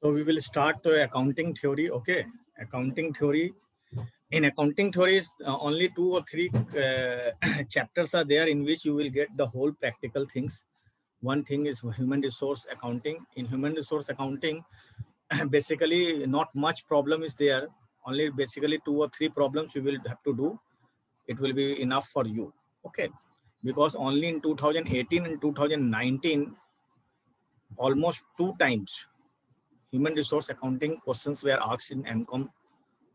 So we will start accounting theory. Okay, accounting theory. In accounting theory, only 2 or 3 chapters are there in which you will get the whole practical things. One thing is human resource accounting. In human resource accounting, basically not much problem is there. Only basically 2 or 3 problems you will have to do. It will be enough for you. Okay, because only in 2018 and 2019, almost 2 times human resource accounting questions were asked in MCOM.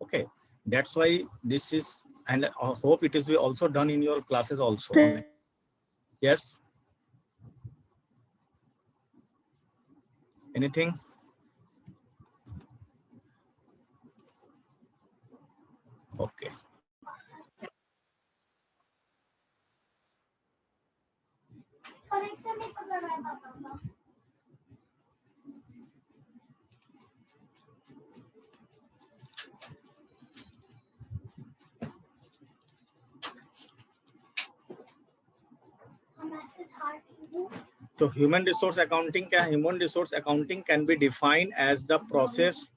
Okay, that's why this is, and I hope it is also done in your classes also. Yes. Anything? Okay. So human resource accounting can be defined as the process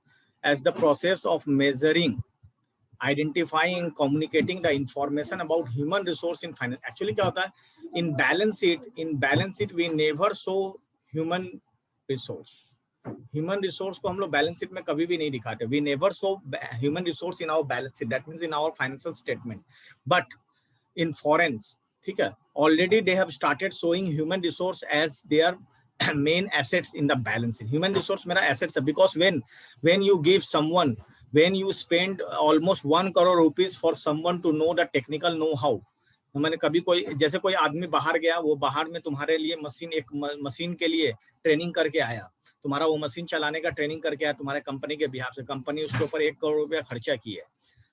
of measuring, identifying, communicating the information about human resource in finance. Actually क्या होता है, in balance sheet we never show human resource. Human resource को हम लोग balance sheet में कभी भी नहीं दिखाते. We never show human resource in our balance sheet. That means in our financial statement. But in foreigns, ठीक है, already they have started showing human resource as their main assets in the balance sheet. Human resource मेरा assets है, because when you give someone, when you spend almost 1 crore rupees for someone to know the technical know-how, मैंने कभी कोई, जैसे कोई आदमी बाहर गया, वो बाहर में तुम्हारे लिए मशीन के लिए ट्रेनिंग करके आया, तुम्हारा वो मशीन चलाने का ट्रेनिंग करके आया तुम्हारे कंपनी के बिहाफ से, कंपनी उसके ऊपर 1 करोड़ रुपया खर्चा की है.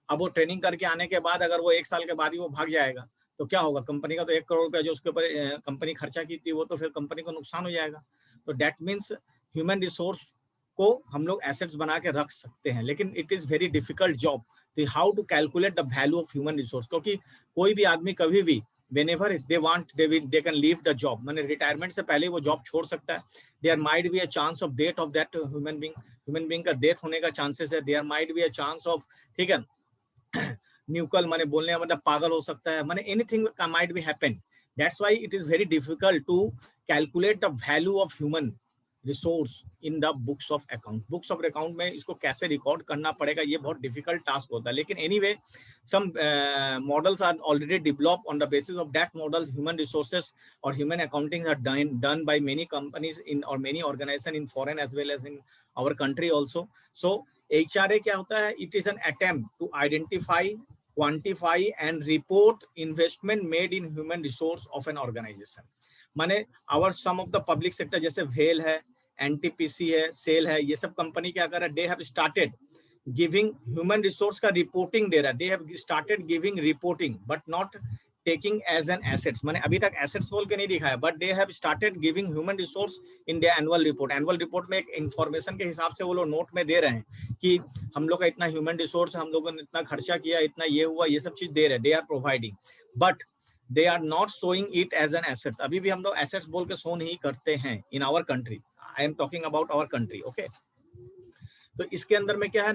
अब वो ट्रेनिंग करके आने के बाद अगर वो 1 साल के बाद ही वो भाग जाएगा तो क्या होगा, कंपनी का तो 1 करोड़ रुपया जो उसके ऊपर कंपनी खर्चा की थी वो तो फिर कंपनी को नुकसान हो जाएगा. तो दैट मीन्स ह्यूमन रिसोर्स को हम लोग एसेट्स बना के रख सकते हैं, लेकिन it is very difficult job how to calculate the value of human resource. क्योंकि कोई भी आदमी कभी भी whenever they want they can leave the job, माने रिटायरमेंट से पहले वो जॉब छोड़ सकता है. there might be a chance of death of that human being का डेथ होने का चांसेस है. there might be a chance of, ठीक है, न्यूकल माने बोलने का मतलब पागल हो सकता है, माने anything might be happen. That's why it is very difficult to calculate the value of human resource in the books of account. Books of account में इसको कैसे रिकॉर्ड करना पड़ेगा, ये बहुत डिफिकल्ट टास्क होता है. लेकिन anyway, some models are already developed. On the basis of that model, human resources or human accounting are done by many companies in or many organizations in foreign as well as in our country also. So HRA क्या होता है? It is an attempt to identify, quantify and report investment made in human resource of an organization. माने our some of the public sector जैसे well है, NTPC है, cell है, ये सब कंपनी क्या कर रहा है, they have started giving human resource का reporting दे रहा है. They have started giving reporting but not taking as an assets. माने अभी तक assets बोल के नहीं दिखाया, but they have started giving human resource in their annual report. Annual report में एक information के हिसाब से वो लोग नोट में दे रहे हैं कि हम लोग का इतना human resource, हम लोगों ने इतना खर्चा किया, इतना ये हुआ, ये सब चीज दे रहे हैं. They are providing, but they are not showing it as an assets. अभी भी हम लोग assets बोल के show नहीं करते हैं in our country. I am talking about our country. Okay. तो इसके अंदर में क्या है,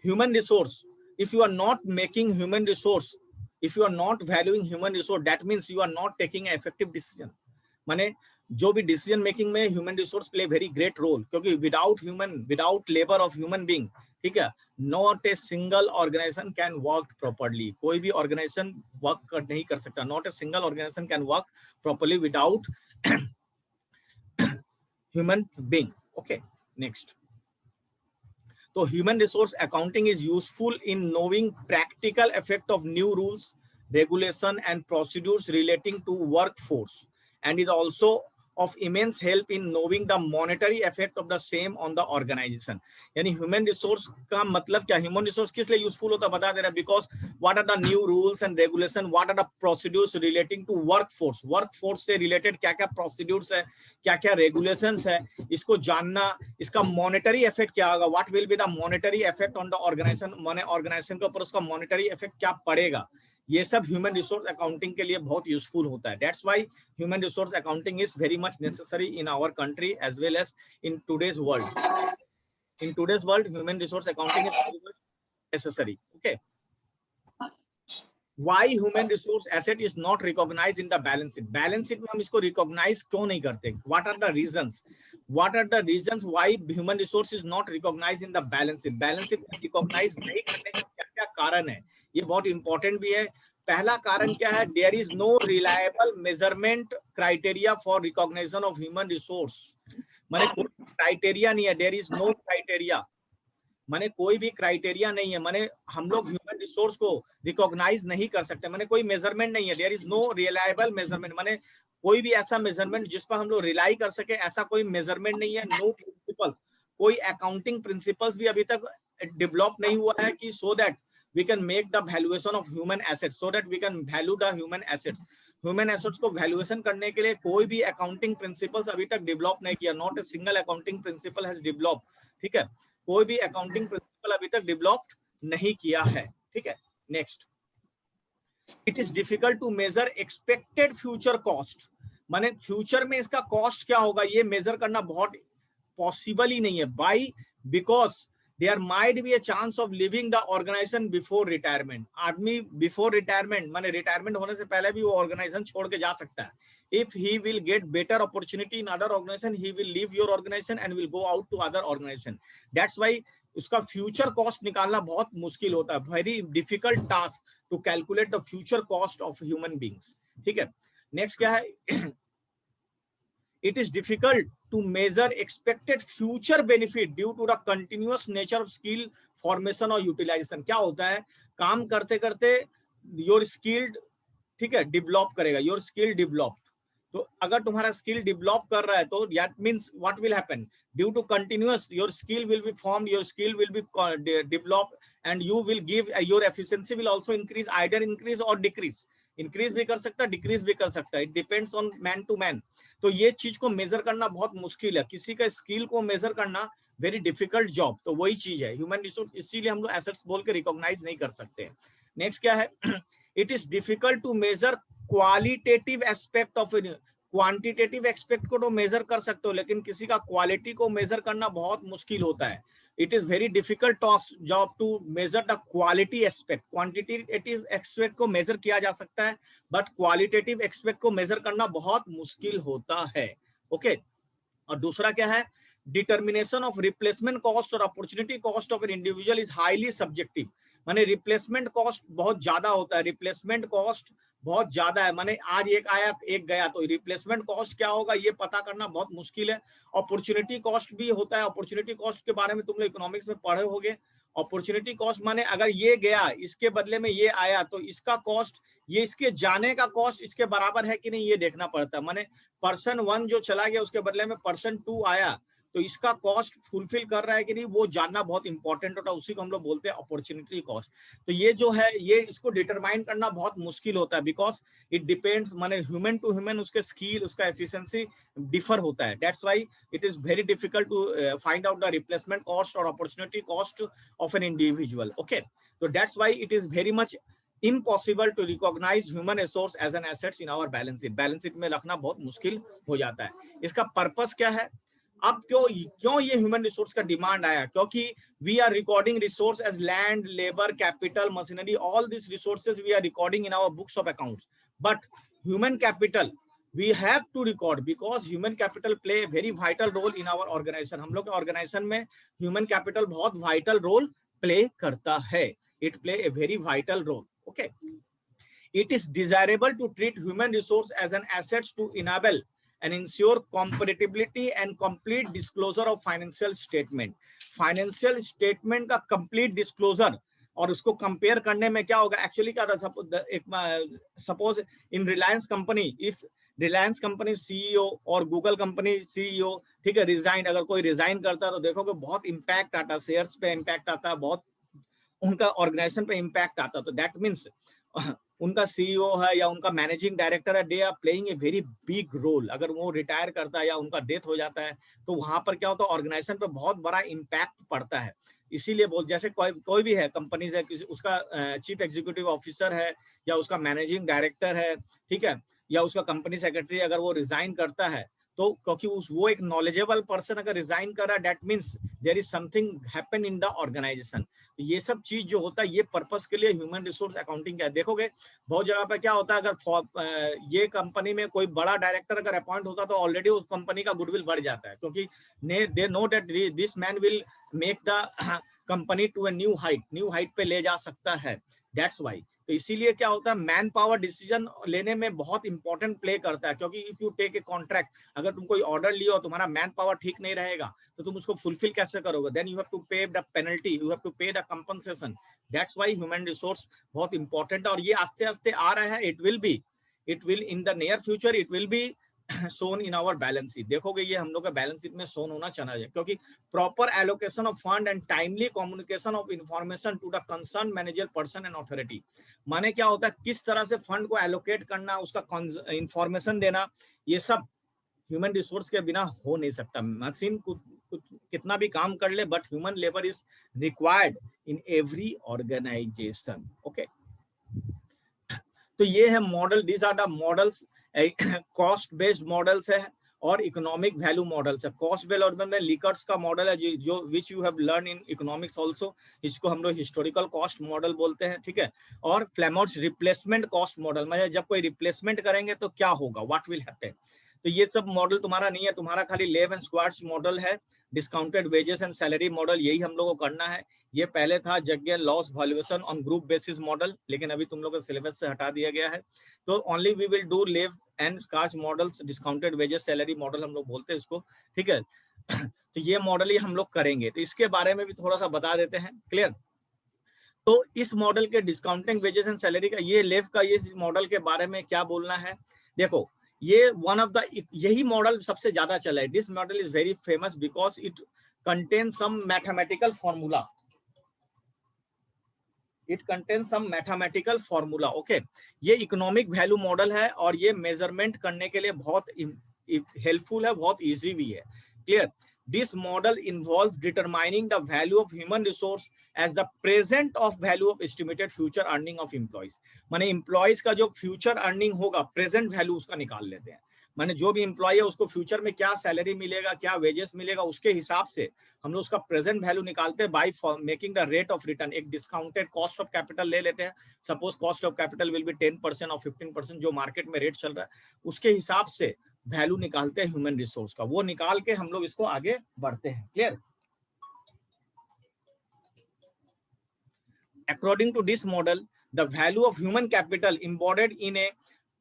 human resource. If you are not making human resource, if you are not valuing human resource, that means you are not taking effective decision. माने जो भी decision making में human resource play very great role, क्योंकि without labour of human being, ठीक है, not a single organisation can work properly. कोई भी organisation work नहीं कर सकता. Not a single organisation can work properly without human being. Okay, next. So human resource accounting is useful in knowing practical effect of new rules, regulation and procedures relating to workforce, and is also of immense help in knowing the monetary effect of the same on the organization. यानी human resource का मतलब क्या, human resource किस लिए useful होता है बता दे रहा है. because what are the new rules and regulation, what are the procedures relating to workforce, workforce से related क्या क्या procedures है, क्या क्या regulations है, इसको जानना, इसका monetary effect क्या होगा, what will be the monetary effect on the organization, माने organization के ऊपर उसका monetary effect क्या पड़ेगा, ये सब ह्यूमन रिसोर्स अकाउंटिंग के लिए बहुत यूजफुल होता है. That's why human resource accounting is very much necessary in our country as well as in today's world. In today's world, human resource accounting is very much necessary. Okay. Why human resource asset is not recognized in the balance sheet? Balance sheet में हम इसको recognize क्यों नहीं करते? What are the reasons? What are the reasons why human resource is not recognized in the balance sheet? Balance sheet में recognize नहीं करने का क्या-क्या कारण है? ये बहुत important भी है. पहला कारण क्या है? There is no reliable measurement criteria for recognition of human resource. माने कोई क्राइटेरिया नहीं है. There is no criteria. माने कोई भी क्राइटेरिया नहीं है. माने हम लोग ह्यूमन रिसोर्स को रिकॉग्नाइज नहीं कर सकते. माने कोई मेजरमेंट नहीं है. There is no reliable measurement. माने कोई भी ऐसा मेजरमेंट जिस पर हम लोग रिलाई कर सके, ऐसा कोई मेजरमेंट नहीं है. नो प्रिंसिपल, कोई अकाउंटिंग प्रिंसिपल्स भी अभी तक डेवलप नहीं हुआ है कि so that we can make the valuation of human assets, so that we can value the human assets. Human assets को valuation करने के लिए कोई भी accounting principles अभी तक develop नहीं किया. Not a single accounting principle has developed. ठीक है, कोई भी accounting principle अभी तक develop नहीं किया है. ठीक है, next. It is difficult to measure expected future cost. माने फ्यूचर में इसका कॉस्ट क्या होगा ये मेजर करना बहुत पॉसिबल ही नहीं है. Why? Because there might be a chance of leaving the organization before retirement. आदमी before retirement माने रिटायरमेंट होने से पहले भी वो ऑर्गेनाइजेशन छोड़ के जा सकता है. If he will get better opportunity in other organization, he will leave your organization and will go out to other organization. That's why उसका फ्यूचर कॉस्ट निकालना बहुत मुश्किल होता है. Very difficult task to calculate the future cost of human beings. ठीक है, next क्या है? It is difficult to measure expected future benefit due to the continuous nature of skill formation or utilization. क्या होता है, काम करते करते your skilled, ठीक है, डेवलप करेगा. your skill developed. तो अगर तुम्हारा स्किल डेवलप कर रहा है तो that means what will happen? Due to continuous, your skill will be formed, your skill will be developed, and you will give your efficiency will also increase, either increase or decrease. Increase भी कर सकता है, decrease भी कर सकता है. It depends on man to man. तो ये चीज को मेजर करना बहुत मुश्किल है. किसी का स्किल को मेजर करना वेरी डिफिकल्ट जॉब. तो वही चीज है ह्यूमन रिसोर्स. इसीलिए हम लोग एसेट्स बोल के रिकॉग्नाइज नहीं कर सकते. नेक्स्ट क्या है? It is difficult to measure qualitative aspect of. Quantitative aspect को तो मेजर कर सकते हो, लेकिन किसी का क्वालिटी को मेजर करना बहुत मुश्किल होता है. It is very difficult job to measure the quality aspect. Quantitative aspect को measure किया जा सकता है, but qualitative aspect को measure करना बहुत मुश्किल होता है. Okay. और दूसरा क्या है? Determination of replacement cost और opportunity cost of an individual is highly subjective. माने रिप्लेसमेंट कॉस्ट बहुत ज्यादा होता है. रिप्लेसमेंट कॉस्ट बहुत ज्यादा है. माने आज एक आया एक गया, तो रिप्लेसमेंट कॉस्ट क्या होगा ये पता करना बहुत मुश्किल है. अपॉर्चुनिटी कॉस्ट भी होता है. अपॉर्चुनिटी कॉस्ट के बारे में तुम लोग इकोनॉमिक्स में पढ़े होगे. अपॉर्चुनिटी कॉस्ट माने अगर ये गया, इसके बदले में ये आया, तो इसका कॉस्ट, ये इसके जाने का कॉस्ट इसके बराबर है कि नहीं ये देखना पड़ता है. माने पर्सन 1 जो चला गया उसके बदले में पर्सन 2 आया, तो इसका कॉस्ट फुलफिल कर रहा है कि नहीं वो जानना बहुत इंपॉर्टेंट होता है. उसी को हम लोग बोलते हैं अपॉर्चुनिटी कॉस्ट. तो ये जो है ये इसको डिटरमाइन करना बहुत मुश्किल होता है. बिकॉज इट डिपेंड्स, माने ह्यूमन टू ह्यूमन उसके स्किल, उसका एफिशिएंसी डिफर होता है. That's why it is very difficult to find out the replacement cost और opportunity cost of an individual. Okay, तो that's why it is very much impossible to recognize human resource as an assets in our balance sheet. Balance sheet में रखना बहुत मुश्किल हो जाता है. इसका पर्पस क्या है? अब क्यों ये ह्यूमन रिसोर्स का डिमांड आया? क्योंकि we are recording resource as land, labour, capital, machinery. All this resources we are recording in our books of accounts. But human capital we have to record because human capital play a very vital role in our organization. हम लोग के organisation में human capital बहुत vital role play करता है. It play a very vital role. Okay. It is desirable to treat human resource as an asset to enable and ensure comparability and complete disclosure of financial statement. Financial statement का complete disclosure और उसको compare करने में क्या होगा? Actually क्या suppose in Reliance company, if Reliance company CEO और Google company CEO, ठीक है, रिजाइन, अगर कोई रिजाइन करता है तो देखोगे बहुत इंपैक्ट आता है, शेयर्स पे इंपैक्ट आता है, बहुत उनका ऑर्गेनाइजेशन पे इंपैक्ट आता है. तो दैट मीन्स उनका सीईओ है या उनका मैनेजिंग डायरेक्टर है, they are playing a very big role. अगर वो रिटायर करता है या उनका डेथ हो जाता है तो वहां पर क्या होता है, ऑर्गेनाइजेशन पर बहुत बड़ा इम्पैक्ट पड़ता है। इसीलिए बोल, जैसे कोई भी है कंपनीज है, किसी उसका चीफ एग्जीक्यूटिव ऑफिसर है या उसका मैनेजिंग डायरेक्टर है, ठीक है, या उसका कंपनी सेक्रेटरी अगर वो रिजाइन करता है, तो क्योंकि वो एक नॉलेजेबल पर्सन अगर रिजाइन कर रहा है, that means there is something happen in the organisation. ये सब चीज जो होता है ये पर्पस के लिए ह्यूमन रिसोर्स अकाउंटिंग क्या है। देखोगे बहुत जगह पे क्या होता है, अगर ये कंपनी में कोई बड़ा डायरेक्टर अगर अपॉइंट होता तो ऑलरेडी उस कंपनी का गुडविल बढ़ जाता है, क्योंकि they know that this man will make the company to a new height पे ले जा सकता है। That's why. तो इसीलिए क्या होता है, मैन पावर डिसीजन लेने में बहुत इंपॉर्टेंट प्ले करता है, क्योंकि if you take a contract, अगर तुम कोई ऑर्डर लियो, तुम्हारा मैन पावर ठीक नहीं रहेगा तो तुम उसको फुलफिल कैसे करोगे? Then you have to pay the penalty, you have to pay the compensation. That's why human resource बहुत इंपॉर्टेंट है, और ये आस्ते आस्ते आ रहा है। It will in the near future it will be soon in our balance sheet. देखोगे ये हम लोग का बैलेंस शीट में सोन होना चाहिए, क्योंकि proper allocation of fund and timely communication of information to the concern manager person and authority. माने क्या होता है, किस तरह से फंड को एलोकेट करना, उसका इंफॉर्मेशन देना, ये सब ह्यूमन रिसोर्स के बिना हो नहीं सकता। मशीन कितना भी काम कर ले, but human labour is required in every organisation. Okay, तो ये है model, these are the models. Cost based models है और इकोनॉमिक वैल्यू मॉडल्स है। कॉस्ट बेस्ड और में लिकर्स का मॉडल है जो which you have learn in economics also, इसको हम लोग हिस्टोरिकल कॉस्ट मॉडल बोलते हैं, ठीक है। और फ्लेमोर्स रिप्लेसमेंट कॉस्ट मॉडल, मतलब जब कोई रिप्लेसमेंट करेंगे तो क्या होगा, व्हाट विल हैपन। तो ये सब मॉडल तुम्हारा नहीं है, तुम्हारा खाली लेव एंड स्क्वाड्स मॉडल है। Discounted wages and salary model, यही हम लोग को करना है। ये पहले था जगह loss valuation on group basis model, लेकिन अभी तुम लोग को सिलेबस से हटा दिया गया है। तो only we will do Lev and Schwartz models, discounted wages salary model हम लोग बोलते हैं इसको, ठीक है। तो ये मॉडल ही हम लोग करेंगे, तो इसके बारे में भी थोड़ा सा बता देते हैं, क्लियर। तो इस मॉडल के डिस्काउंटिंग वेजेस एंड सैलरी का, ये लेव का ये मॉडल के बारे में क्या बोलना है। देखो ये वन ऑफ द, यही मॉडल सबसे ज्यादा चला है। This model is very famous because it contains some mathematical formula, it contains some mathematical formula. Okay, ये इकोनॉमिक वैल्यू मॉडल है और ये मेजरमेंट करने के लिए बहुत हेल्पफुल है, बहुत इजी भी है, clear. This model involve determining the value of human resource as the present of value of estimated future earning of employees. माने एम्प्लॉइज का जो फ्यूचर अर्निंग होगा, प्रेजेंट वैल्यू उसका निकाल लेते हैं। माने जो भी एम्प्लॉय है उसको फ्यूचर में क्या सैलरी मिलेगा, क्या वेजेस मिलेगा, उसके हिसाब से हम लोग उसका प्रेजेंट वैल्यू निकालते हैं by making the rate of return. एक डिस्काउंटेड कॉस्ट ऑफ कैपिटल ले लेते हैं, suppose cost of capital will be 10% और 15% जो मार्केट में रेट चल रहा है, उसके हिसाब से वैल्यू निकालते हैं ह्यूमन रिसोर्स का। वो निकाल के हम लोग इसको आगे बढ़ते हैं, clear. According to this model, the value of human capital embodied in a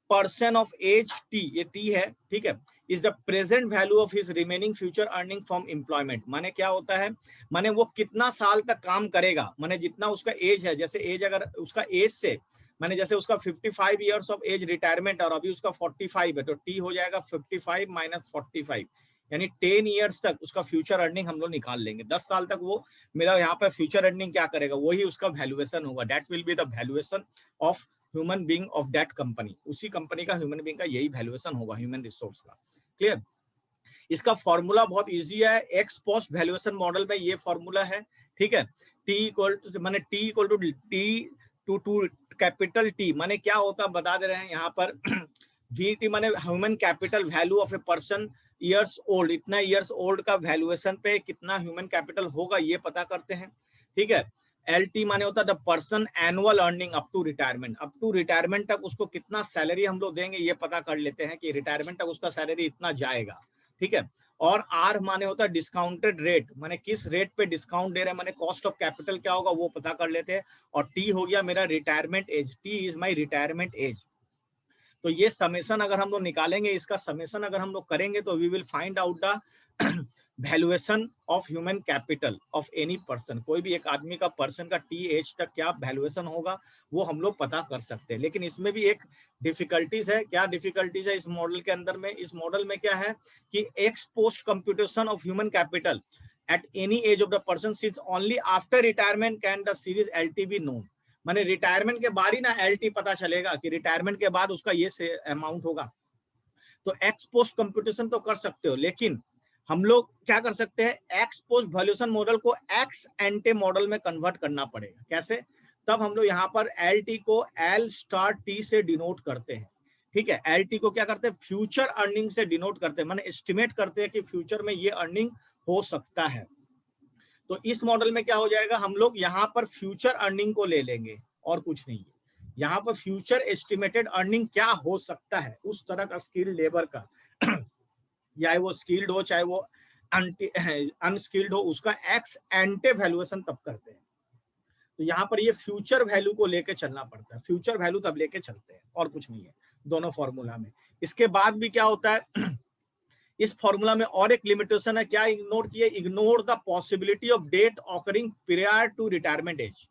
person of age T, ये टी है, ठीक है, is the present value of his remaining future earning from employment. माने क्या होता है, माने वो कितना साल तक काम करेगा, माने जितना उसका एज है, जैसे एज अगर उसका एज से, माने जैसे उसका 55 ईयर्स ऑफ एज रिटायरमेंट और अभी उसका 45 है, तो टी हो जाएगा 55 माइनस 45, यानी 10 ईयर्स तक उसका फ्यूचर अर्निंग हम लोग निकाल लेंगे। 10 साल तक वो मेरा यहाँ पे फ्यूचर अर्निंग क्या करेगा, वही उसका वैल्यूएशन होगा। That will be the valuation of human being of that company. उसी कंपनी का ह्यूमन बीइंग का यही वैल्यूएशन होगा ह्यूमन रिसोर्स का, क्लियर। इसका फॉर्मूला बहुत इजी है, एक्स पोस्ट वैल्यूएशन मॉडल में ये फॉर्मूला है, ठीक है। टी इक्वल टू, माने T equal to T to capital T, माने क्या होता है बता दे रहे हैं यहाँ पर। वी टी माने human capital value of a person years old, इतना ईयर्स ओल्ड का वैल्यूएशन पे कितना ह्यूमन कैपिटल होगा ये पता करते हैं, ठीक है। एल टी माने होता है the person annual earning up to retirement, up to retirement तक उसको कितना सैलरी हम लोग देंगे ये पता कर लेते हैं कि रिटायरमेंट तक उसका सैलरी इतना जाएगा, ठीक है। और आर माने होता है डिस्काउंटेड रेट, माने किस रेट पे डिस्काउंट दे रहे हैं, माने कॉस्ट ऑफ कैपिटल क्या होगा वो पता कर लेते हैं। और टी हो गया मेरा retirement age, T is my retirement age. तो ये समेशन अगर हम लोग निकालेंगे, इसका समेशन अगर हम लोग करेंगे तो we will find out the valuation of human capital of any person. कोई भी एक आदमी का, पर्सन का टी एज तक क्या वैल्यूएशन होगा वो हम लोग पता कर सकते हैं। लेकिन इसमें भी एक डिफिकल्टीज है। क्या डिफिकल्टीज है इस मॉडल के अंदर में? इस मॉडल में क्या है कि x post computation of human capital at any age of the person since only after retirement can the series LT be known। माने रिटायरमेंट के बाद ही ना एलटी पता चलेगा कि रिटायरमेंट के बाद उसका ये से अमाउंट होगा। तो एक्स पोस्ट कंप्यूटेशन तो कर सकते हो, लेकिन हम लोग क्या कर सकते हैं, एक्स पोस्ट वैल्यूएशन मॉडल को एक्स एंटे मॉडल में कन्वर्ट करना पड़ेगा। कैसे? तब हम लोग यहाँ पर एल टी को एल स्टार टी से डिनोट करते हैं। ठीक है, एल टी को क्या करते हैं, फ्यूचर अर्निंग से डिनोट करते हैं, माने एस्टिमेट करते हैं कि फ्यूचर में ये अर्निंग हो सकता है। तो इस मॉडल में क्या हो जाएगा, हम लोग यहाँ पर फ्यूचर अर्निंग को ले लेंगे और कुछ नहीं है। यहाँ पर फ्यूचर एस्टिमेटेड अर्निंग क्या हो सकता है उस तरह का स्किल्ड लेबर का चाहे वो स्किल्ड हो चाहे वो अनस्किल्ड हो, उसका एक्स एंटे वैल्यूएशन तब करते हैं। तो यहाँ पर ये फ्यूचर वैल्यू को लेके चलना पड़ता है, फ्यूचर वैल्यू तब लेके चलते हैं और कुछ नहीं है दोनों फॉर्मूला में। इसके बाद भी क्या होता है इस फॉर्मूला में और एक लिमिटेशन है, क्या इग्नोर किए, ignore the possibility of death occurring prior to retirement age.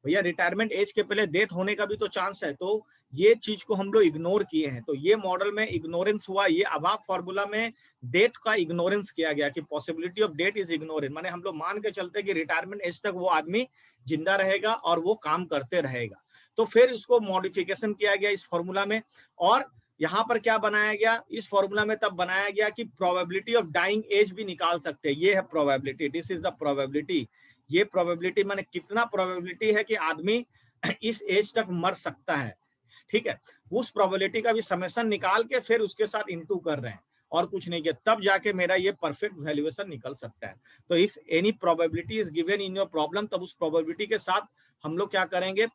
भैया रिटायरमेंट एज के पहले डेथ होने का भी तो चांस है, तो ये चीज को हम लोग इग्नोर किए हैं। तो ये मॉडल में इग्नोरेंस हुआ, ये अभाव फॉर्मूला में डेथ का इग्नोरेंस किया गया कि possibility of death is ignorance, माने हम लोग मान के चलते कि रिटायरमेंट एज तक वो आदमी जिंदा रहेगा और वो काम करते रहेगा। तो फिर इसको मॉडिफिकेशन किया गया इस फॉर्मूला में, और यहाँ पर क्या बनाया गया इस फॉर्मूला में, तब बनाया गया कि प्रोबेबिलिटी ऑफ डाइंग एज भी निकाल सकते हैं। ये है probability, this is the probability. ये प्रोबेबिलिटी माने कितना प्रोबेबिलिटी है कि आदमी इस एज तक मर सकता है। ठीक है, उस प्रोबेबिलिटी का भी समेशन निकाल के फिर उसके साथ इंटू कर रहे हैं और कुछ नहीं किया, तब जाके मेरा ये परफेक्ट वैल्यूएशन निकल सकता है। तो if any probability is given in your problem, तब उस प्रोबेबिलिटी के साथ हम लोग क्या करेंगे,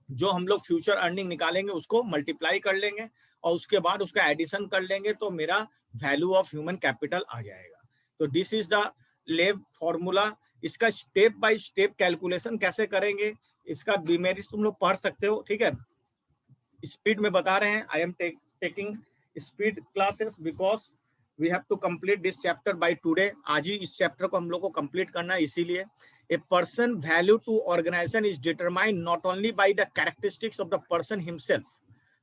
जो हम लोग फ्यूचर अर्निंग निकालेंगे उसको मल्टीप्लाई कर लेंगे और उसके बाद उसका एडिशन कर लेंगे, तो मेरा वैल्यू ऑफ ह्यूमन कैपिटल आ जाएगा। तो दिस इज द लेव फॉर्मूला। इसका स्टेप बाय स्टेप कैलकुलेशन कैसे करेंगे, इसका डिमेरिट्स तुम लोग पढ़ सकते हो। ठीक है, स्पीड में बता रहे हैं, I am taking speed classes because we have to complete this chapter by today. आज ही इस चैप्टर को हम लोग को कंप्लीट करना है, इसीलिए a person value to organization is determined not only by the characteristics of the person himself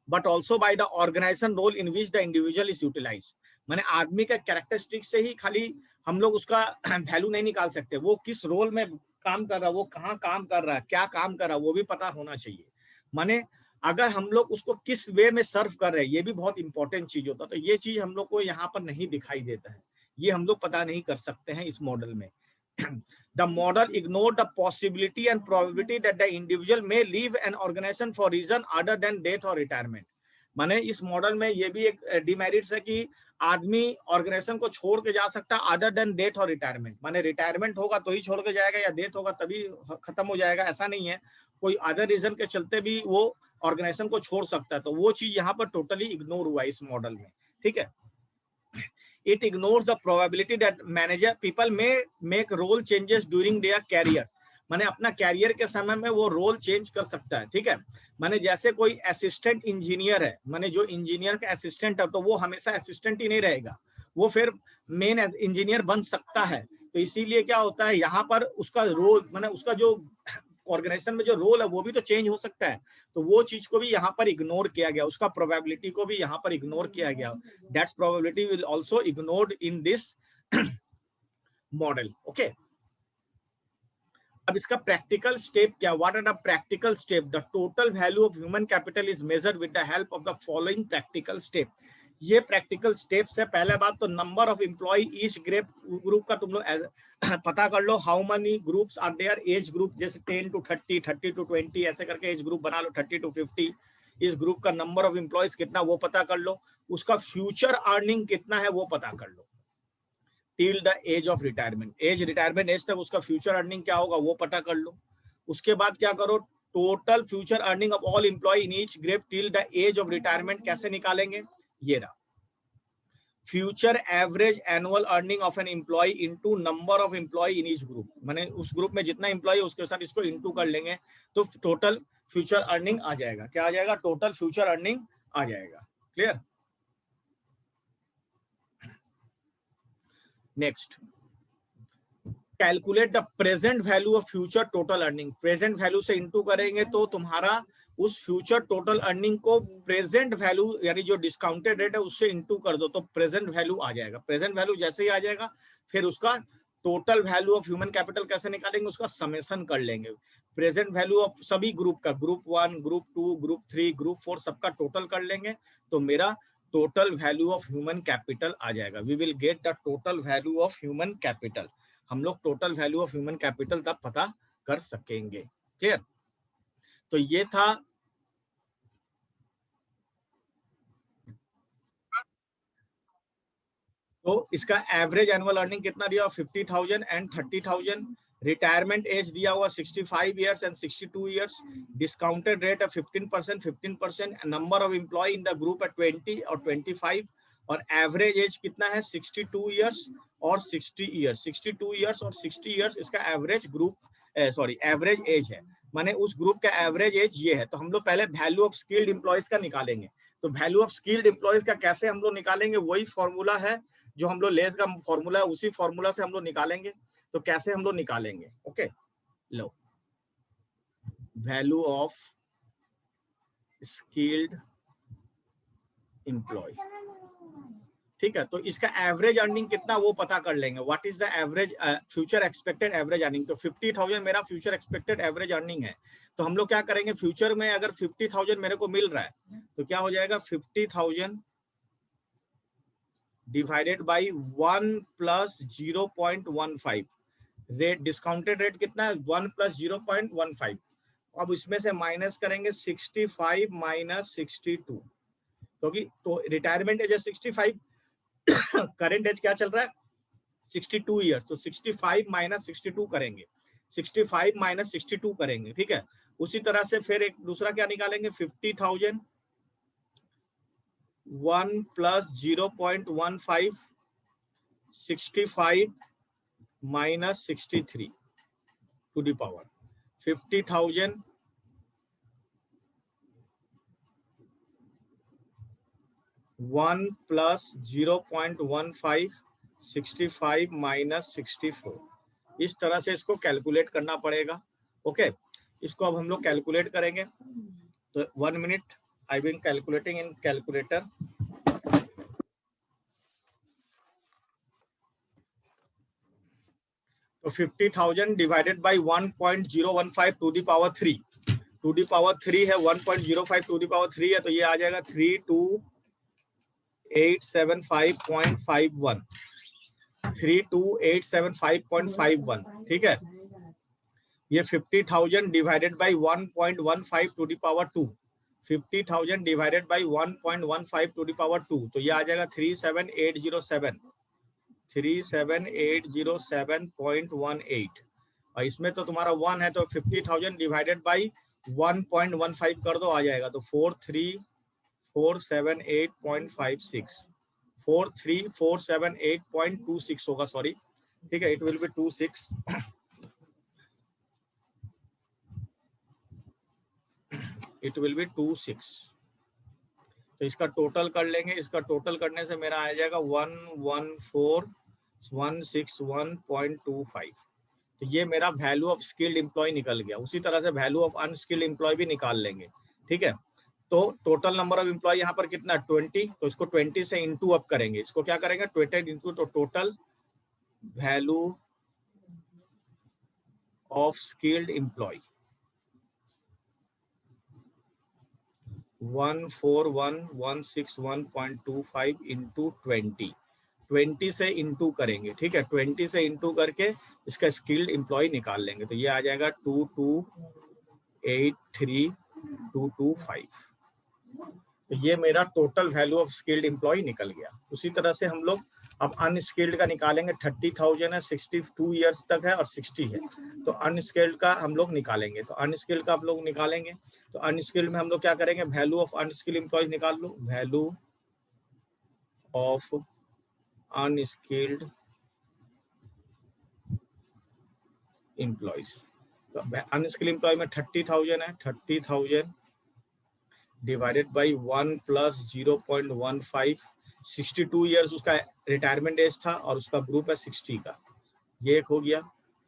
but also by the organization role in which the individual is utilized। माने आदमी का कैरेक्टरिस्टिक्स से ही खाली हम लोग उसका वैल्यू नहीं निकाल सकते, वो किस रोल में काम कर रहा है, वो कहाँ काम कर रहा है, क्या काम कर रहा है, वो भी पता होना चाहिए। माने अगर हम लोग उसको किस वे में सर्व कर रहे हैं, ये भी बहुत इंपॉर्टेंट चीज होता है। तो ये चीज हम लोग को यहाँ पर नहीं दिखाई देता है, ये हम लोग पता नहीं कर सकते हैं इस मॉडल में। The model ignored the possibility and probability that the individual may leave an organization for reason other than death or retirement। माने इस मॉडल में ये भी एक डिमेरिट्स है कि आदमी ऑर्गेनाइजेशन को छोड़ के जा सकता है अदर देन डेथ और रिटायरमेंट। माने रिटायरमेंट होगा तो ही छोड़ के जाएगा या डेथ होगा तभी खत्म हो जाएगा, ऐसा नहीं है। कोई अदर रीजन के चलते भी वो ऑर्गेनाइजेशन को छोड़ सकता है। तो वो चीज यहाँ पर टोटली इग्नोर हुआ इस मॉडल में। ठीक है, it ignores the probability that manager people may make role changes during their careers। माने अपना कैरियर के समय में वो रोल चेंज कर सकता है। ठीक है, माने जैसे कोई असिस्टेंट इंजीनियर है, माने जो इंजीनियर का असिस्टेंट है तो वो हमेशा असिस्टेंट ही नहीं रहेगा, वो फिर मेन इंजीनियर बन सकता है। तो इसीलिए क्या होता है यहाँ पर उसका रोल माने उसका जो ऑर्गेनाइजेशन में जो रोल है वो भी तो चेंज हो सकता है। तो वो चीज को भी यहाँ पर इग्नोर किया गया, उसका प्रोबेबिलिटी को भी यहाँ पर इग्नोर किया गया। That's probability will also ignored in this model. Okay, अब इसका प्रैक्टिकल स्टेप क्या, what are the practical step, the total value of human capital is measured with the help of the following practical step. ये practical steps है। पहला बात तो number of employ each group का तुम लोग पता कर लो, how many groups are there, age group जैसे 10 to 30, 30 to 20 ऐसे करके एज ग्रुप बना लो, 30 to 50 इस ग्रुप का नंबर ऑफ एम्प्लॉयज कितना वो पता कर लो, उसका फ्यूचर अर्निंग कितना है वो पता कर लो till the age of retirement, age retirement age तक उसका फ्यूचर अर्निंग क्या होगा वो पता कर लो। उसके बाद क्या करो, total future earning of all employee in each group till the age of retirement कैसे निकालेंगे, ये रहा future average annual earning of an employee into number of employee in each group, माने उस ग्रुप में जितना एम्प्लॉय है उसके साथ इसको इनटू कर लेंगे तो टोटल फ्यूचर अर्निंग आ जाएगा। क्या आ जाएगा, टोटल फ्यूचर अर्निंग आ जाएगा। Clear. Next, calculate the present value of future total earning. Present value से इनटू करेंगे तो तुम्हारा उस फ्यूचर टोटल अर्निंग को प्रेजेंट वैल्यू यानी जो डिस्काउंटेड रेट है उससे इनटू कर दो तो प्रेजेंट वैल्यू आ जाएगा। प्रेजेंट वैल्यू जैसे ही आ जाएगा फिर उसका total value of human capital कैसे निकालेंगे, उसका समेशन कर लेंगे। प्रेजेंट वैल्यू ऑफ सभी ग्रुप का, ग्रुप 1, ग्रुप 2, ग्रुप 3, ग्रुप 4 सबका टोटल कर लेंगे, तो मेरा total value of human capital आ जाएगा। We will get the total value of human capital. हम लोग total value of human capital तब पता कर सकेंगे। क्लियर? तो ये था तो इसका एवरेज एनुअल अर्निंग कितना दिया, 50,000 एंड 30,000। रिटायरमेंट एज दिया हुआ 65 years and 62 years. Discounted rate है 15%। Number of employee in the group है 20 और 25। और एवरेज एज कितना है, 62 ईयर्स और 60 ईयर्स। 62 ईयर्स और 60 ईयर्स इसका एवरेज ग्रुप एवरेज एज है, माने उस ग्रुप का एवरेज एज ये है। तो हम लोग पहले वैल्यू ऑफ स्किल्ड एम्प्लॉयज का निकालेंगे। तो वैल्यू ऑफ स्किल्ड एम्प्लॉयज का कैसे हम लोग निकालेंगे, वही फॉर्मूला है जो हम लोग लेस का फॉर्मूला है, उसी फॉर्मूला से हम लोग निकालेंगे। तो कैसे हम लोग निकालेंगे, ओके, लो, वैल्यू ऑफ स्किल्ड एम्प्लॉय, ठीक है। तो इसका एवरेज अर्निंग कितना वो पता कर लेंगे। What is the average future expected average earning. तो 50,000 मेरा फ्यूचर एक्सपेक्टेड एवरेज अर्निंग है। तो हम लोग क्या करेंगे, फ्यूचर में अगर 50,000 मेरे को मिल रहा है तो क्या हो जाएगा, 50,000 divided by 1 plus 0.15। Rate discounted rate कितना है, 1 प्लस 0.15। अब इसमें से माइनस करेंगे 65 माइनस 62, क्योंकि तो रिटायरमेंट एज है 65, करंट एज क्या चल रहा है 62 ईयर्स। तो 65 माइनस 62 करेंगे, 65 माइनस 62 करेंगे, ठीक है। उसी तरह से फिर एक दूसरा क्या निकालेंगे, 50,000 1 plus 0.15, 65 minus 63 to the power 50,000 1 plus 0.15, 65 minus 64। इस तरह से इसको कैलकुलेट करना पड़ेगा। ओके, इसको अब हम लोग कैलकुलेट करेंगे। तो 1 minute, I will calculating in calculator. तो 50,000 divided by 1.015 to the power 3, to the power 3 है, 1.05 टू द पावर 3 है, तो ये आ जाएगा 32,875.51, 32,875.51, ठीक है। ये 50,000 divided by 1.15 to the power 2, 50,000 divided by 1.15 to the power 2, तो ये आ जाएगा 37,807, 37,807.18। और इसमें तो तुम्हारा 1 है, तो 50,000 डिवाइडेड बाई 1.15 कर दो, आ जाएगा तो 43,478.56, 43,478.26 होगा, सॉरी, ठीक है। It will B 26, it will B 26। तो इसका टोटल कर लेंगे, इसका टोटल करने से मेरा आ जाएगा 114,161.25। तो ये मेरा वैल्यू ऑफ स्किल्ड एम्प्लॉय निकल गया। उसी तरह से वैल्यू ऑफ अनस्किल्ड एम्प्लॉय भी निकाल लेंगे, ठीक है। तो टोटल नंबर ऑफ एम्प्लॉय यहाँ पर कितना 20, तो इसको 20 से इंटू अप करेंगे। इसको क्या करेंगे 20 इंटू, तो total value of skilled employee 141,161.25 into 20 से इंटू करेंगे, ठीक है। 20 से इंटू करके इसका स्किल्ड एम्प्लॉय निकाल लेंगे, तो ये आ जाएगा 22,83225। तो ये मेरा total value of skilled employee निकल गया। उसी तरह से हम लोग अब अनस्किल्ड का निकालेंगे। 30,000 है, 62 ईयर्स तक है और 60 है, तो अनस्किल्ड का हम लोग निकालेंगे। तो अनस्किल्ड का आप लोग निकालेंगे, तो अनस्किल्ड में हम लोग क्या करेंगे, वैल्यू ऑफ अनस्किल्ड एम्प्लॉयज निकाल लो, वैल्यू ऑफ अनस्किल्ड एम्प्लॉयज। तो अनस्किल्ड एम्प्लॉय में 30,000 है, 30,000 डिवाइडेड बाई 1 प्लस 0.15, 62 ईयर्स उसका रिटायरमेंट एज था और उसका ग्रुप है 60 का, ये एक हो गया।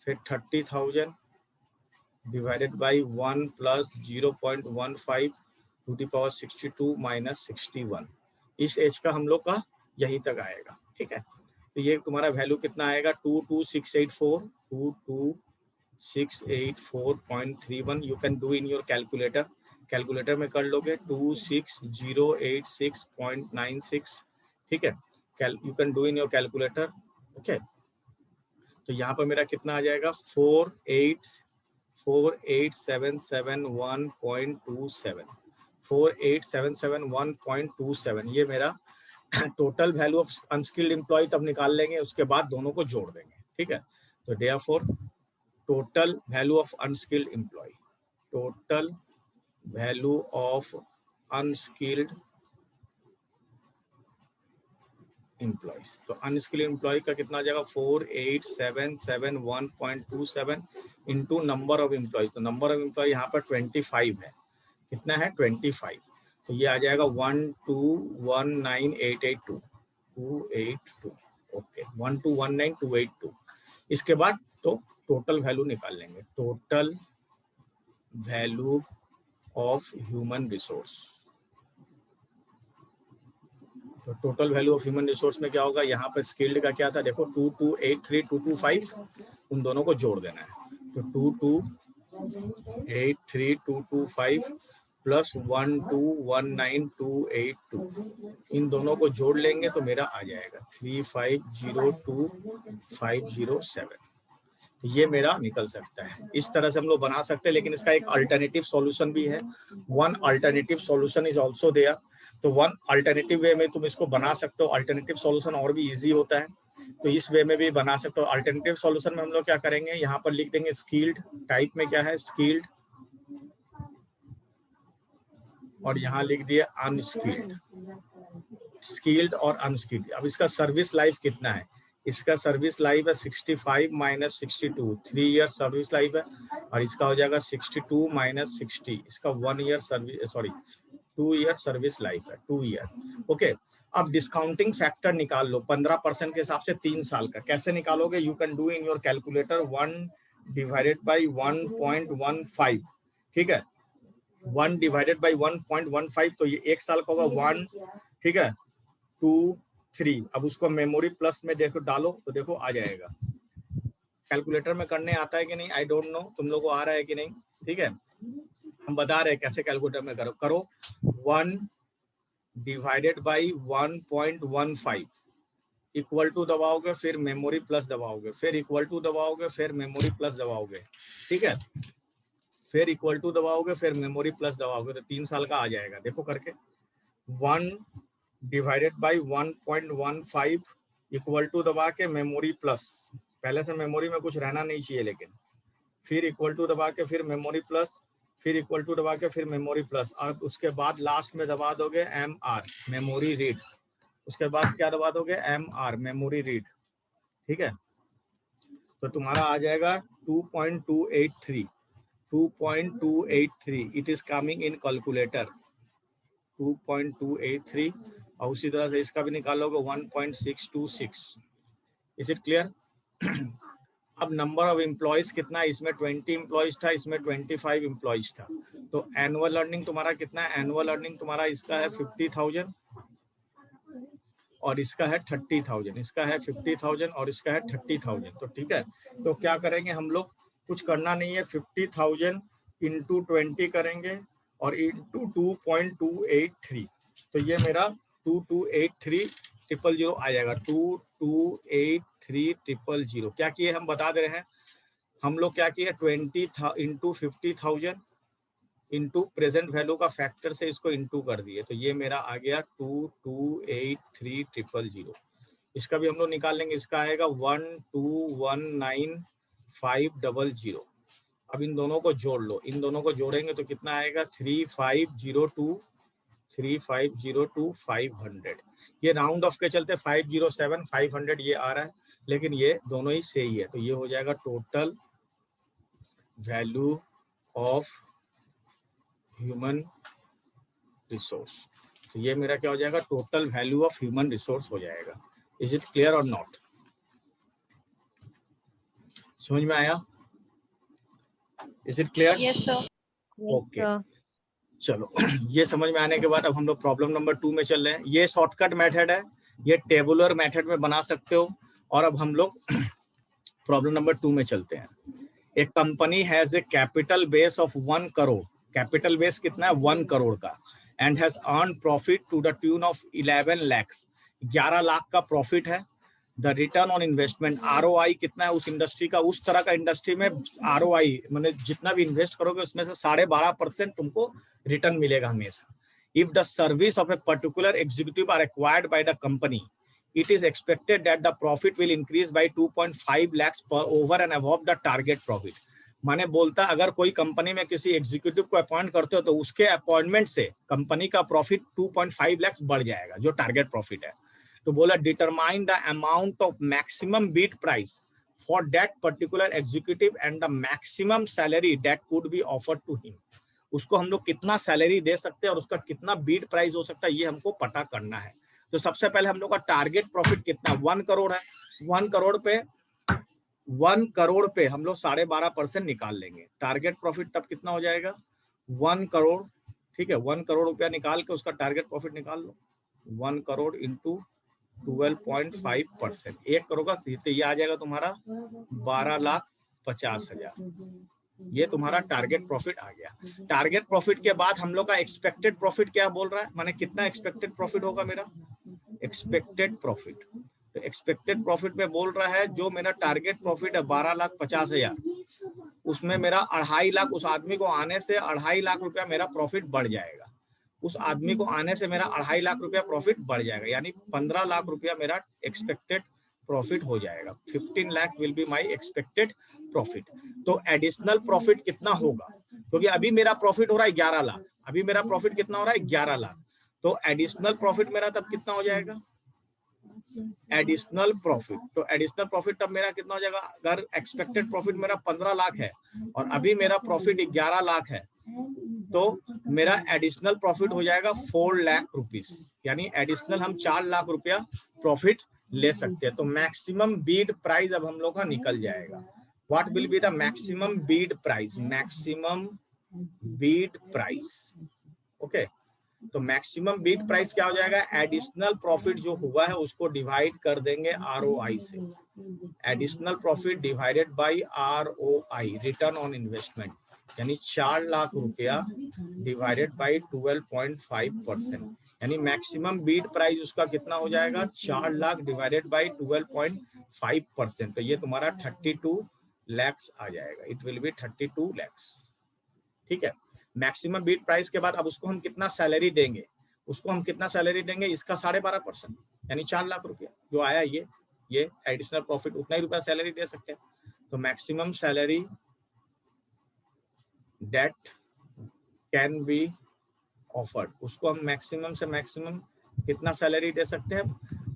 फिर 30,000 divided by 1 plus 0.15 to the power 62 minus 61। इस एज का हम लोग का यहीं तक आएगा, ठीक है। तो ये तुम्हारा वैल्यू कितना आएगा 22684 you can do in your calculator, calculator में कर लोगे 26086.96, ठीक है, you can do in your calculator, okay. तो यहाँ पर मेरा कितना आ जाएगा 48771.27, ये मेरा total value of unskilled employee तब निकाल लेंगे, उसके बाद दोनों को जोड़ देंगे, ठीक है। तो therefore total value of unskilled employee, total value of unskilled employees, तो अनस्किल्ड एम्प्लॉय का कितना आ जाएगा 48771.27 इंटू नंबर ऑफ एम्प्लॉयज, तो नंबर ऑफ एम्प्लॉय यहाँ पर 25 है, कितना है 25, तो ये आ जाएगा 1219882, ओके 1219282। इसके बाद तो टोटल वैल्यू निकाल लेंगे, total value of human resource. तो total value of human resource में क्या होगा, यहाँ पर स्किल्ड का क्या था देखो 2283225, उन दोनों को जोड़ देना है, तो 2283225 प्लस 1219282, इन दोनों को जोड़ लेंगे तो मेरा आ जाएगा 3502507। ये मेरा निकल सकता है, इस तरह से हम लोग बना सकते हैं, लेकिन इसका एक अल्टरनेटिव सॉल्यूशन भी है, one alternative solution is also there. तो वन अल्टरनेटिव वे में तुम इसको बना सकते हो, अल्टरनेटिव सॉल्यूशन और भी इजी होता है, तो इस वे में भी बना सकते हो। अल्टरनेटिव सॉल्यूशन में हम लोग क्या करेंगे, यहाँ पर लिख देंगे स्किल्ड, टाइप में क्या है स्किल्ड, और यहाँ लिख दिया अनस्किल्ड, स्किल्ड और अनस्किल्ड। अब इसका सर्विस लाइफ कितना है, इसका सर्विस लाइफ है 65 माइनस 62, 3 ईयर सर्विस लाइफ है, और इसका हो जाएगा 62 माइनस 60, इसका 1 year service, sorry 2 year service life है, 2 ईयर, ओके। अब डिस्काउंटिंग फैक्टर निकाल लो 15% के हिसाब से 3 साल का, कैसे निकालोगे, you can do in your calculator 1 divided by 1.15, ठीक है, 1 डिवाइडेड बाई 1.15, तो ये 1 साल का होगा 1, ठीक है, 2 3। अब उसको मेमोरी प्लस में देखो डालो तो देखो आ जाएगा, कैलकुलेटर में करने आता है कि नहीं आई डोंट नो, तुम लोगों को आ रहा है कि नहीं, ठीक है, हम बता रहे हैं कैसे कैलकुलेटर में करो 1 डिवाइडेड बाई 1.15 इक्वल टू दबाओगे, फिर मेमोरी प्लस दबाओगे, फिर इक्वल टू दबाओगे, फिर मेमोरी प्लस दबाओगे, ठीक है, फिर इक्वल टू दबाओगे, फिर मेमोरी प्लस दबाओगे, तो 3 साल का आ जाएगा, देखो करके 1 डिवाइडेड बाई 1.15 इक्वल टू दबा के मेमोरी प्लस, पहले से मेमोरी में कुछ रहना नहीं चाहिए, लेकिन फिर इक्वल टू दबा के फिर मेमोरी प्लस, फिर इक्वल टू दबा के फिर मेमोरी प्लस, और उसके बाद लास्ट में दबा दोगे MR मेमोरी रीड, उसके बाद क्या दबा दोगे MR मेमोरी रीड, ठीक है, तो तुम्हारा आ जाएगा 2.283 it is coming in calculator 2.283, और उसी तरह से इसका भी निकालोगे 1.626, इज इट क्लियर। अब नंबर ऑफ एम्प्लॉयज कितना है, इसमें 20 एम्प्लॉयज था, इसमें 25 एम्प्लॉयज था, तो एनुअल अर्निंग तुम्हारा कितना है, एनुअल अर्निंग तुम्हारा इसका है 50,000 और इसका है 30,000, इसका है 50,000 और इसका है 30,000, तो ठीक है, तो क्या करेंगे हम लोग, कुछ करना नहीं है, 50,000 इंटू 20 करेंगे और इंटू 2.283, तो ये मेरा 2283000 आ जाएगा, 2283000। क्या किए हम बता दे रहे हैं, हम लोग क्या किए 20 इंटू 50,000 इंटू प्रेजेंट वैल्यू का फैक्टर से इसको इंटू कर दिए, तो ये मेरा आ गया 2283000। इसका भी हम लोग निकाल लेंगे, इसका आएगा 1219500। अब इन दोनों को जोड़ लो, इन दोनों को जोड़ेंगे तो कितना आएगा 3502 ये राउंड ऑफ के चलते 507 500 ये आ रहा है, लेकिन ये दोनों ही सही है, तो ये हो जाएगा total value of human resource. तो ये मेरा क्या हो जाएगा, total value of human resource हो जाएगा। Is it clear or not, समझ में आया? Is it clear? Yes sir. Okay चलो ये समझ में आने के बाद अब हम लोग प्रॉब्लम नंबर 2 में चल रहे हैं। ये शॉर्टकट मेथड है, ये टेबुलर मेथड में बना सकते हो, और अब हम लोग प्रॉब्लम नंबर 2 में चलते हैं। एक company has a capital base of 1 crore, capital base कितना है 1 करोड़ का, and has earn profit to the tune of 11 lakhs, 11 lakh का प्रॉफिट है। The return on investment, ROI कितना है उस इंडस्ट्री का, उस तरह का इंडस्ट्री में ROI मैंने जितना भी इन्वेस्ट करोगे उसमें से 12.5% तुमको रिटर्न मिलेगा हमेशा। If the service of a particular executive are acquired by the company, it is expected that the profit will increase by 2.5 lakhs per over and above the target profit। माने बोलता अगर कोई कंपनी में किसी executive को appoint करते हो तो उसके अपॉइंटमेंट से कंपनी का प्रॉफिट 2.5 lakhs बढ़ जाएगा जो टारगेट प्रॉफिट है। तो बोला determine the amount of maximum bid price for that particular executive and the maximum salary that could be offered to him. उसको हम लोग कितना सैलरी दे सकते हैं और उसका कितना बीट प्राइस हो सकता है ये हमको पता करना है। तो सबसे पहले हम लोग का टारगेट प्रॉफिट कितना 1 करोड़ है। 1 करोड़ पे हम लोग 12.5% निकाल लेंगे। टारगेट प्रॉफिट तब कितना हो जाएगा 1 करोड़, ठीक है। 1 करोड़ रुपया निकाल के उसका टारगेट प्रॉफिट निकाल लो। 1 करोड़ इंटू 12.5%, 1 करोड़ का तो ये आ जाएगा तुम्हारा 12,50,000। ये तुम्हारा टारगेट प्रॉफिट आ गया। टारगेट प्रॉफिट के बाद हम लोग का एक्सपेक्टेड प्रॉफिट क्या बोल रहा है, माने कितना एक्सपेक्टेड प्रॉफिट होगा मेरा, एक्सपेक्टेड प्रॉफिट। तो एक्सपेक्टेड प्रॉफिट में बोल रहा है जो मेरा टारगेट प्रॉफिट है 12,50,000, उसमें मेरा 2.5 लाख उस आदमी को आने से 2.5 लाख रुपया मेरा प्रॉफिट बढ़ जाएगा। उस आदमी को आने से मेरा 2.5 लाख रुपया प्रॉफिट बढ़ जाएगा, यानी 15 लाख रुपया मेरा एक्सपेक्टेड प्रॉफिट हो जाएगा। 15 lakh will be my expected profit. तो एडिशनल प्रॉफिट कितना होगा, क्योंकि अभी मेरा प्रॉफिट हो रहा है 11 लाख, अभी मेरा प्रॉफिट कितना हो रहा है 11 लाख। तो एडिशनल प्रॉफिट मेरा तब कितना हो जाएगा, एडिशनल प्रॉफिट। तो एडिशनल प्रॉफिट तब मेरा कितना हो जाएगा, अगर एक्सपेक्टेड प्रॉफिट मेरा 15 लाख है और अभी मेरा प्रॉफिट 11 लाख है, तो मेरा एडिशनल प्रॉफिट हो जाएगा 4 लाख रुपीस, यानी एडिशनल हम 4 लाख रुपया प्रॉफिट ले सकते हैं। तो मैक्सिमम बीड प्राइस अब हम लोग का निकल जाएगा। What will be the maximum bid price, maximum bid price, okay. तो मैक्सिमम बीड प्राइस क्या हो जाएगा, एडिशनल प्रॉफिट जो हुआ है उसको डिवाइड कर देंगे ROI से। Additional profit divided by ROI, return on investment, यानी 4 लाख रुपया डिवाइडेड बाय 12.5%, यानी मैक्सिमम बीड प्राइस उसका कितना हो जाएगा 4 लाख डिवाइडेड बाय 12.5%। तो ये तुम्हारा 32 lakhs आ जाएगा। इट विल बी 32 lakhs, ठीक है। मैक्सिमम बीट प्राइस के बाद अब उसको हम कितना सैलरी देंगे, उसको हम कितना सैलरी देंगे, इसका 12.5% यानी 4 लाख रुपया जो आया, ये एडिशनल प्रॉफिट उतना ही रुपया सैलरी दे सकते हैं। तो maximum salary that can be offered, उसको हम मैक्सिमम से मैक्सिमम कितना सैलरी दे सकते हैं,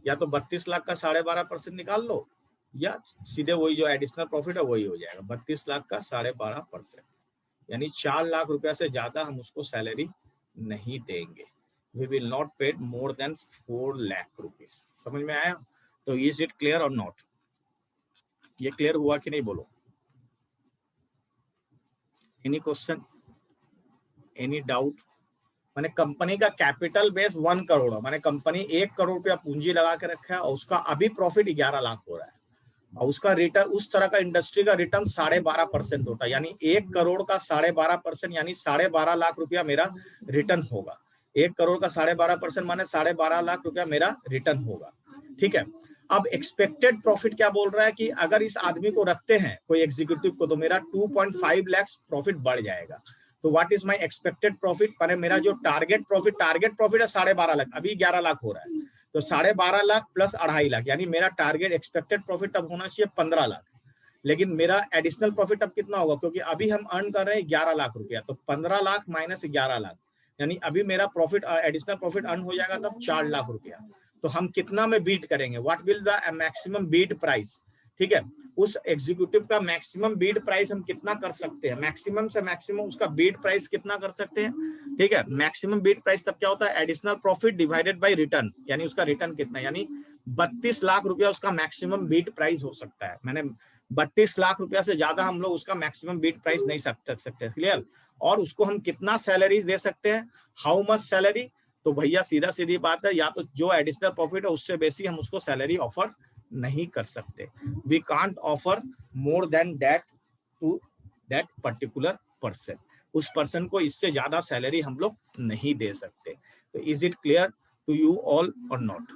या तो 32 लाख का 12.5% निकाल लो, या सीधे वही जो एडिशनल प्रॉफिट है वही हो जाएगा 32 लाख का 12.5%, यानी 4 लाख रुपया से ज्यादा हम उसको सैलरी नहीं देंगे। We will not paid more than 4 lakh rupees. समझ में आया? तो is it clear or not? ये क्लियर हुआ कि नहीं बोलो? Any question, any doubt? माने कंपनी का कैपिटल बेस 1 करोड़ है, माने कंपनी 1 करोड़ रुपया पूंजी लगा के रखा है और उसका अभी प्रॉफिट 11 लाख हो रहा है और उसका रिटर्न, उस तरह का इंडस्ट्री का रिटर्न 12.5% होता है, यानी 1 करोड़ का 12.5% यानी 12.5 लाख रुपया मेरा रिटर्न होगा। 1 करोड़ का 12.5% माने 12.5 लाख रुपया मेरा रिटर्न होगा, ठीक है। अब एक्सपेक्टेड प्रॉफिट क्या बोल रहा है कि अगर इस आदमी को रखते हैं कोई एग्जीक्यूटिव को तो मेरा 2.5 लाख प्रॉफिट बढ़ जाएगा। तो what is my expected profit, पर मेरा जो टारगेट प्रॉफिट है 12.5 लाख, अभी 11 लाख हो रहा है, तो 12.5 लाख प्लस 2.5 लाख, यानी मेरा टारगेट एक्सपेक्टेड प्रॉफिट अब होना चाहिए 15 लाख। लेकिन मेरा एडिशनल प्रॉफिट अब कितना होगा, क्योंकि अभी हम अर्न कर रहे हैं 11 लाख रुपया, तो 15 लाख माइनस 11 लाख, यानी अभी मेरा प्रॉफिट, एडिशनल प्रॉफिट अर्न हो जाएगा तब 4 लाख रुपया। तो हम कितना में बीट करेंगे, what will the maximum bid price, ठीक है। उस एग्जीक्यूटिव का मैक्सिमम बीट प्राइस हम कितना कर सकते हैं, मैक्सिमम से मैक्सिमम उसका बीट प्राइस कितना कर सकते हैं, ठीक है। मैक्सिमम बीट प्राइस तब क्या होता है, additional profit divided by return, यानी उसका रिटर्न कितना, यानी 32 लाख रुपया उसका मैक्सिमम बीट प्राइस हो सकता है। मैंने 32 लाख रुपया से ज्यादा हम लोग उसका मैक्सिमम बीट प्राइस नहीं सकते, क्लियर। और उसको हम कितना सैलरीज दे सकते हैं, हाउ मच सैलरी, तो भैया सीधा सीधी बात है, या तो जो एडिशनल प्रॉफिट है उससे बेसी हम उसको सैलरी ऑफर नहीं कर सकते. We can't offer more than that to that particular person. उस पर्सन को इससे ज्यादा सैलरी हम लोग नहीं दे सकते. तो is it clear to you all or not?